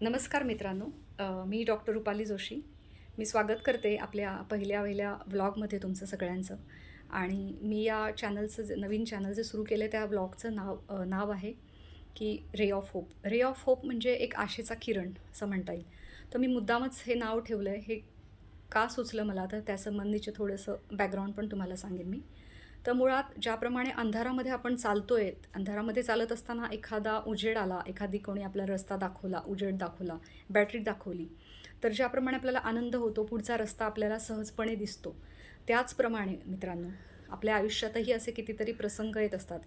नमस्कार मित्रांनो. मी डॉक्टर रुपाली जोशी. मी स्वागत करते आपल्या पहिल्या व्लॉगमध्ये तुमचं सगळ्यांचं. आणि मी या चॅनलचं नवीन चॅनल जे सुरू केलं त्या व्लॉगचं नाव आहे की ray of hope. Ray of hope म्हणजे एक आशेचा किरण असं म्हणता येईल. तर मी मुद्दामच हे नाव ठेवलं आहे. हे का सुचलं मला तर त्यासंबंधीचे थोडंसं बॅकग्राऊंड पण तुम्हाला सांगेन मी. तर मुळात ज्याप्रमाणे अंधारामध्ये आपण चालतोय, अंधारामध्ये चालत असताना एखादा उजेड आला, एखादी कोणी आपला रस्ता दाखवला, उजेड दाखवला, बॅटरी दाखवली, तर ज्याप्रमाणे आपल्याला आनंद होतो, पुढचा रस्ता आपल्याला सहजपणे दिसतो, त्याचप्रमाणे मित्रांनो आपल्या आयुष्यातही असे कितीतरी प्रसंग येत असतात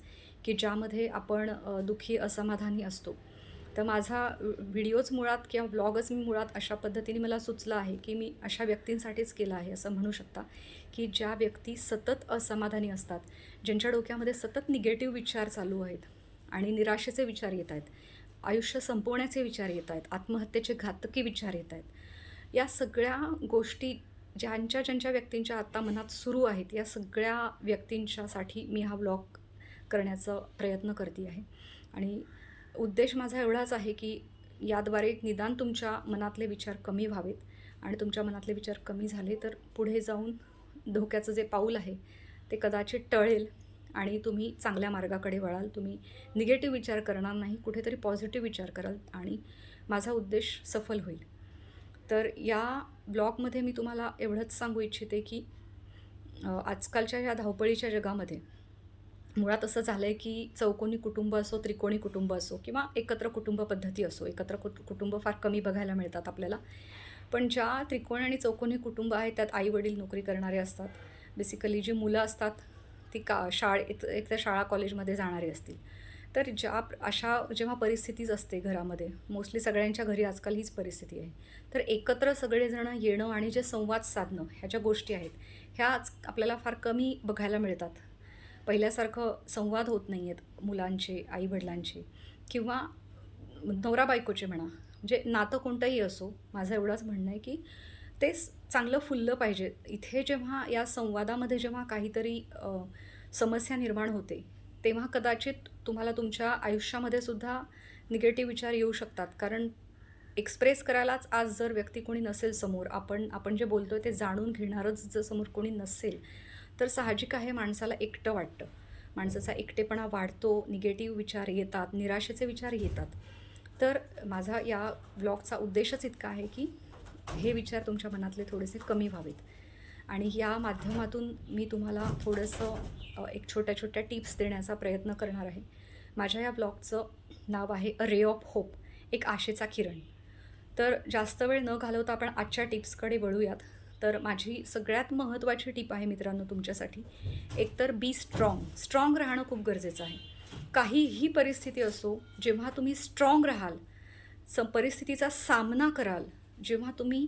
की ज्यामध्ये आपण दुःखी, असमाधानी असतो. तर माझा व्हिडिओच मुळात किंवा व्लॉगच मी मुळात अशा पद्धतीने मला सुचलं आहे की मी अशा व्यक्तींसाठीच केलं आहे असं म्हणू शकता की ज्या व्यक्ती सतत असमाधानी असतात, ज्यांच्या डोक्यामध्ये सतत निगेटिव्ह विचार चालू आहेत आणि निराशेचे विचार येत आहेत, आयुष्य संपवण्याचे विचार येत आहेत, आत्महत्येचे घातकी विचार येत आहेत. या सगळ्या गोष्टी ज्यांच्या व्यक्तींच्या आत्ता मनात सुरू आहेत, या सगळ्या व्यक्तींच्यासाठी मी हा व्लॉग करण्याचा प्रयत्न करते आहे. आणि उद्देश माझा एवढाच आहे की याद्वारे निदान तुमच्या मनातले विचार कमी व्हावेत आणि तुमच्या मनातले विचार कमी झाले तर पुढे जाऊन धोक्याचं जे पाऊल आहे ते कदाचित टळेल आणि तुम्ही चांगल्या मार्गाकडे वळाल. तुम्ही निगेटिव्ह विचार करणार नाही, कुठेतरी पॉझिटिव्ह विचार कराल आणि माझा उद्देश सफल होईल. तर या ब्लॉगमध्ये मी तुम्हाला एवढंच सांगू इच्छिते की आजकालच्या या धावपळीच्या जगामध्ये मुळात असं झालं आहे की चौकोनी कुटुंब असो, त्रिकोणी कुटुंब असो किंवा एकत्र कुटुंब पद्धती असो, एकत्र कुटुंब फार कमी बघायला मिळतात आपल्याला. पण ज्या त्रिकोणी आणि चौकोनी कुटुंब आहेत त्यात आईवडील नोकरी करणारे असतात. बेसिकली जी मुलं असतात ती एक तर शाळा कॉलेजमध्ये जाणारी असतील. तर अशा जेव्हा परिस्थितीच असते घरामध्ये, मोस्टली सगळ्यांच्या घरी आजकाल हीच परिस्थिती आहे. तर एकत्र सगळेजणं येणं आणि जे संवाद साधणं ह्या ज्या गोष्टी आहेत, ह्या आज आपल्याला फार कमी बघायला मिळतात. पहिल्यासारखं संवाद होत नाही आहेत मुलांचे, आई-वडिलांचे किंवा नवरा-बायकोचे म्हणा. म्हणजे नातं कोणतंही असो, माझं एवढंच म्हणणं आहे की ते चांगलं फुललं पाहिजे. इथे जेव्हा या संवादामध्ये जेव्हा काहीतरी समस्या निर्माण होते, तेव्हा कदाचित तुम्हाला तुमच्या आयुष्यामध्ये सुद्धा निगेटिव्ह विचार येऊ शकतात. कारण एक्सप्रेस करायलाच आज जर व्यक्ती कोणी नसेल समोर, आपण जे बोलतोय ते जाणून घेणारच जर समोर कोणी नसेल, तर साहजिक आहे माणसाला एकटं वाटतं. माणसाचा एकटेपणा वाढतो, निगेटिव्ह विचार येतात, निराशेचे विचार येतात. तर माझा या ब्लॉगचा उद्देशच इतका आहे की हे विचार तुमच्या मनातले थोडेसे कमी व्हावेत आणि या माध्यमातून मी तुम्हाला थोडंसं एक छोट्या टिप्स देण्याचा प्रयत्न करणार आहे. माझ्या या ब्लॉगचं नाव आहे अ रे ऑफ होप, एक आशेचा किरण. तर जास्त वेळ न घालवता आपण आजच्या टिप्सकडे वळूयात. तर माझी सगळ्यात महत्त्वाची टिप आहे मित्रांनो तुमच्यासाठी, एकतर बी स्ट्रॉंग राहणं खूप गरजेचं आहे. काहीही परिस्थिती असो, जेव्हा तुम्ही स्ट्रॉंग राहाल, परिस्थितीचा सामना कराल, जेव्हा तुम्ही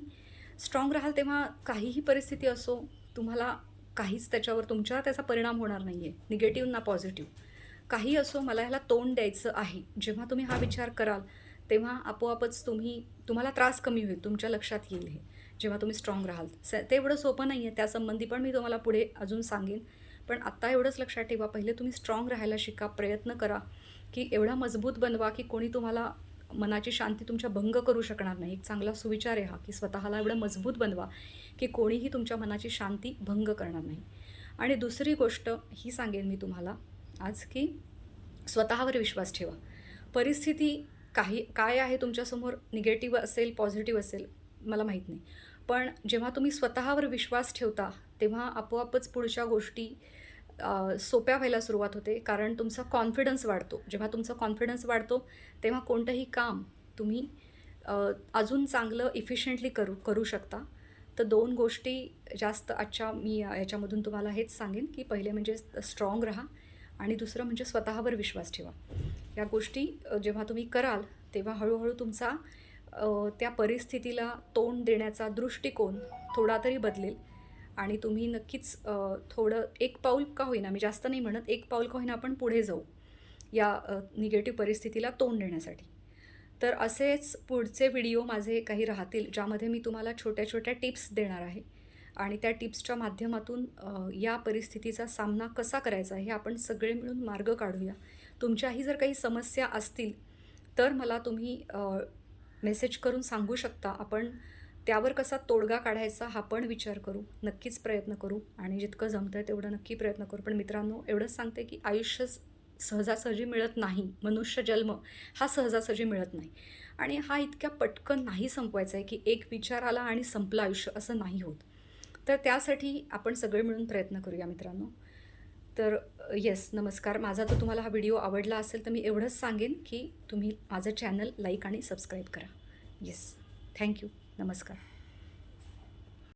स्ट्रॉंग राहाल तेव्हा काहीही परिस्थिती असो, तुम्हाला काहीच त्याचा परिणाम होणार नाही आहे, निगेटिव्ह ना पॉझिटिव्ह. काही असो, मला ह्याला तोंड द्यायचं आहे. जेव्हा तुम्ही हा विचार कराल, तेव्हा आपोआपच तुम्हाला त्रास कमी होईल, तुमच्या लक्षात येईल हे, जेव्हा तुम्ही स्ट्रॉंग राहाल. ते एवढं सोपं नाही आहे, त्यासंबंधी पण मी तुम्हाला पुढे अजून सांगेन. पण आत्ता एवढंच लक्षात ठेवा, पहिले तुम्ही स्ट्रॉंग राहायला शिका, प्रयत्न करा, की एवढा मजबूत बनवा, की कोणी तुम्हाला मनाची शांती तुमच्या भंग करू शकणार नाही. एक चांगला सुविचार आहे हा, की स्वतःला एवढं मजबूत बनवा, की कोणीही तुमच्या मनाची शांती भंग करणार नाही. आणि दुसरी गोष्ट ही सांगेन मी तुम्हाला आज, की स्वतःवर विश्वास ठेवा. परिस्थिती काय आहे तुमच्यासमोर, निगेटिव्ह असेल, पॉझिटिव्ह असेल, मला माहीत नाही. पण जेव्हा तुम्ही स्वतःवर विश्वास ठेवता, तेव्हा आपोआपच पुढच्या गोष्टी सोप्या व्हायला सुरुवात होते. कारण तुमचा कॉन्फिडन्स वाढतो. जेव्हा तुमचा कॉन्फिडन्स वाढतो, तेव्हा कोणतंही काम तुम्ही अजून चांगलं इफिशियंटली करू शकता. तर 2 गोष्टी जास्त आजच्या मी याच्यामधून तुम्हाला हेच सांगेन, की पहिले म्हणजे स्ट्रॉंग राहा आणि दुसरं म्हणजे स्वतःवर विश्वास ठेवा. या गोष्टी जेव्हा तुम्ही कराल, तेव्हा हळूहळू तुमचा त्या परिस्थितीला तोंड देण्याचा दृष्टिकोन थोडा तरी बदलेल आणि तुम्ही नक्कीच थोडं एक पाऊल का होईना, मी जास्त नाही म्हणत, एक पाऊल का होईना आपण पुढे जाऊ या निगेटिव्ह परिस्थितीला तोंड देण्यासाठी. तर असेच पुढचे व्हिडिओ माझे काही राहतील, ज्यामध्ये मी तुम्हाला छोट्या टिप्स देणार आहे आणि त्या टिप्सच्या माध्यमातून या परिस्थितीचा सामना कसा करायचा हे आपण सगळे मिळून मार्ग काढूया. तुमच्याही जर काही समस्या असतील, तर मला तुम्ही मेसेज करून सांगू शकता. आपण त्यावर कसा तोडगा काढायचा हा पण विचार करू, नक्कीच प्रयत्न करू आणि जितकं जमतं आहे तेवढं नक्की प्रयत्न करू. पण मित्रांनो, एवढंच सांगते की आयुष्य सहजासहजी मिळत नाही. मनुष्य जन्म हा सहजासहजी मिळत नाही आणि हा इतक्या पटकन नाही संपवायचा आहे की एक विचार आला आणि संपलं आयुष्य, असं नाही होत. तर त्यासाठी आपण सगळे मिळून प्रयत्न करूया मित्रांनो. तर येस, नमस्कार. माझा तर तुम्हाला हा व्हिडिओ आवडला असेल तर मी एवढंच सांगेन की तुम्ही माझं चॅनल लाईक आणि सबस्क्राईब करा. Yes, thank you. नमस्कार.